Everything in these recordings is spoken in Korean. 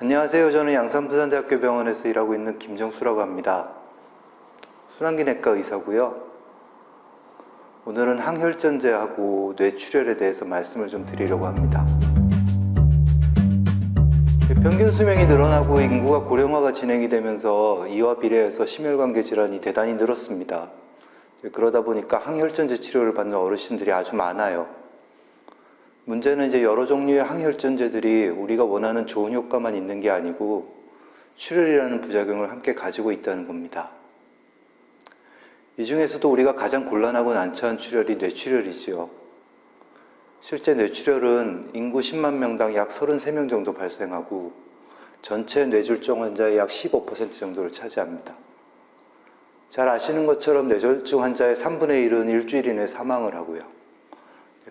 안녕하세요. 저는 양산부산대학교 병원에서 일하고 있는 김정수라고 합니다. 순환기내과 의사고요. 오늘은 항혈전제하고 뇌출혈에 대해서 말씀을 좀 드리려고 합니다. 평균 수명이 늘어나고 인구가 고령화가 진행이 되면서 이와 비례해서 심혈관계 질환이 대단히 늘었습니다. 그러다 보니까 항혈전제 치료를 받는 어르신들이 아주 많아요. 문제는 이제 여러 종류의 항혈전제들이 우리가 원하는 좋은 효과만 있는 게 아니고 출혈이라는 부작용을 함께 가지고 있다는 겁니다. 이 중에서도 우리가 가장 곤란하고 난처한 출혈이 뇌출혈이지요. 실제 뇌출혈은 인구 10만 명당 약 33명 정도 발생하고 전체 뇌졸중 환자의 약 15% 정도를 차지합니다. 잘 아시는 것처럼 뇌졸중 환자의 3분의 1은 일주일 이내에 사망을 하고요.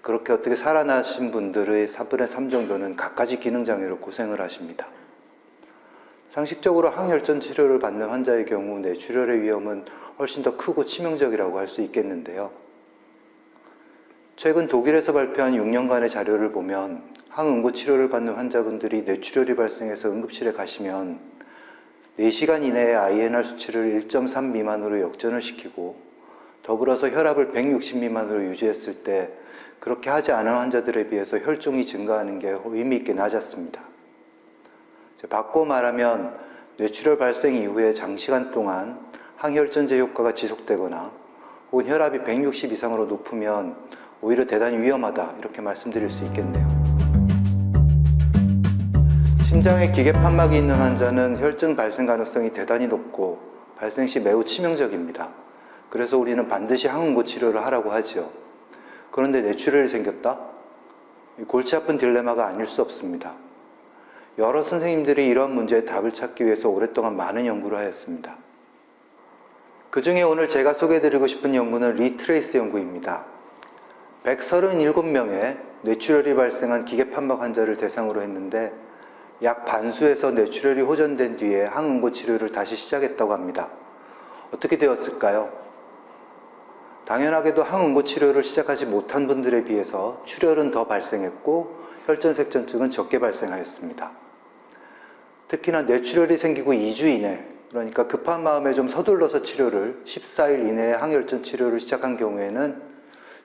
그렇게 어떻게 살아나신 분들의 4분의 3 정도는 갖가지 기능장애로 고생을 하십니다. 상식적으로 항혈전 치료를 받는 환자의 경우 뇌출혈의 위험은 훨씬 더 크고 치명적이라고 할 수 있겠는데요. 최근 독일에서 발표한 6년간의 자료를 보면 항응고 치료를 받는 환자분들이 뇌출혈이 발생해서 응급실에 가시면 4시간 이내에 INR 수치를 1.3 미만으로 역전을 시키고 더불어서 혈압을 160 미만으로 유지했을 때 그렇게 하지 않은 환자들에 비해서 혈중이 증가하는 게 의미 있게 낮았습니다. 바꿔 말하면 뇌출혈 발생 이후에 장시간 동안 항혈전제 효과가 지속되거나 혹은 혈압이 160 이상으로 높으면 오히려 대단히 위험하다 이렇게 말씀드릴 수 있겠네요. 심장에 기계 판막이 있는 환자는 혈증 발생 가능성이 대단히 높고 발생 시 매우 치명적입니다. 그래서 우리는 반드시 항응고 치료를 하라고 하지요. 그런데 뇌출혈이 생겼다? 골치 아픈 딜레마가 아닐 수 없습니다. 여러 선생님들이 이런 문제의 답을 찾기 위해서 오랫동안 많은 연구를 하였습니다. 그 중에 오늘 제가 소개해드리고 싶은 연구는 리트레이스 연구입니다. 137명의 뇌출혈이 발생한 기계 판막 환자를 대상으로 했는데 약 반수에서 뇌출혈이 호전된 뒤에 항응고 치료를 다시 시작했다고 합니다. 어떻게 되었을까요? 당연하게도 항응고 치료를 시작하지 못한 분들에 비해서 출혈은 더 발생했고 혈전색전증은 적게 발생하였습니다. 특히나 뇌출혈이 생기고 2주 이내, 그러니까 급한 마음에 좀 서둘러서 치료를 14일 이내에 항혈전 치료를 시작한 경우에는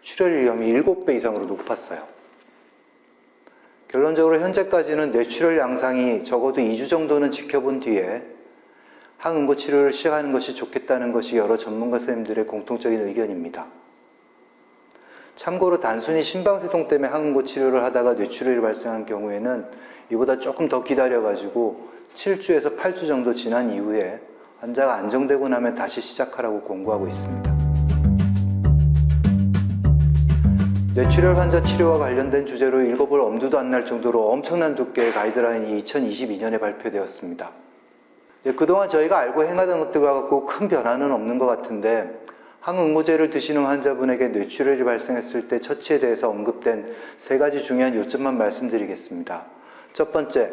출혈 위험이 7배 이상으로 높았어요. 결론적으로 현재까지는 뇌출혈 양상이 적어도 2주 정도는 지켜본 뒤에 항응고 치료를 시작하는 것이 좋겠다는 것이 여러 전문가 선생님들의 공통적인 의견입니다. 참고로 단순히 심방세동 때문에 항응고 치료를 하다가 뇌출혈이 발생한 경우에는 이보다 조금 더 기다려가지고 7주에서 8주 정도 지난 이후에 환자가 안정되고 나면 다시 시작하라고 권고하고 있습니다. 뇌출혈 환자 치료와 관련된 주제로 읽어볼 엄두도 안 날 정도로 엄청난 두께의 가이드라인이 2022년에 발표되었습니다. 그동안 저희가 알고 행하던 것들과 갖고 큰 변화는 없는 것 같은데 항응고제를 드시는 환자분에게 뇌출혈이 발생했을 때 처치에 대해서 언급된 3가지 중요한 요점만 말씀드리겠습니다. 첫 번째,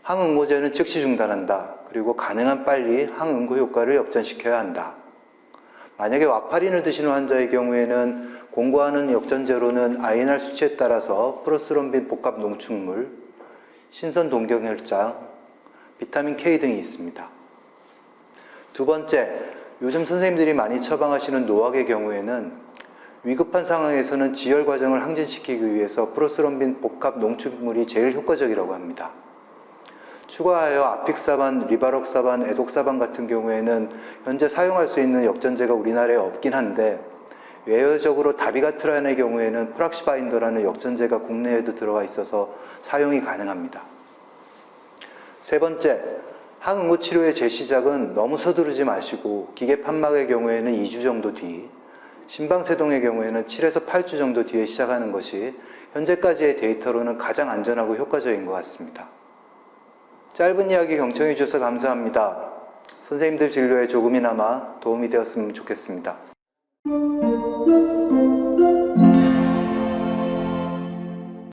항응고제는 즉시 중단한다. 그리고 가능한 빨리 항응고 효과를 역전시켜야 한다. 만약에 와파린을 드시는 환자의 경우에는 공고하는 역전제로는 INR 수치에 따라서 프로스럼빈 복합 농축물, 신선 동경혈장, 비타민 K 등이 있습니다. 두 번째, 요즘 선생님들이 많이 처방하시는 노악의 경우에는 위급한 상황에서는 지혈 과정을 항진시키기 위해서 프로스럼빈 복합 농축물이 제일 효과적이라고 합니다. 추가하여 아픽사반, 리바록사반, 에독사반 같은 경우에는 현재 사용할 수 있는 역전제가 우리나라에 없긴 한데 외여적으로 다비가트란의 경우에는 프락시바인더라는 역전제가 국내에도 들어와 있어서 사용이 가능합니다. 세 번째, 항응고 치료의 재시작은 너무 서두르지 마시고 기계 판막의 경우에는 2주 정도 뒤, 심방세동의 경우에는 7에서 8주 정도 뒤에 시작하는 것이 현재까지의 데이터로는 가장 안전하고 효과적인 것 같습니다. 짧은 이야기 경청해 주셔서 감사합니다. 선생님들 진료에 조금이나마 도움이 되었으면 좋겠습니다.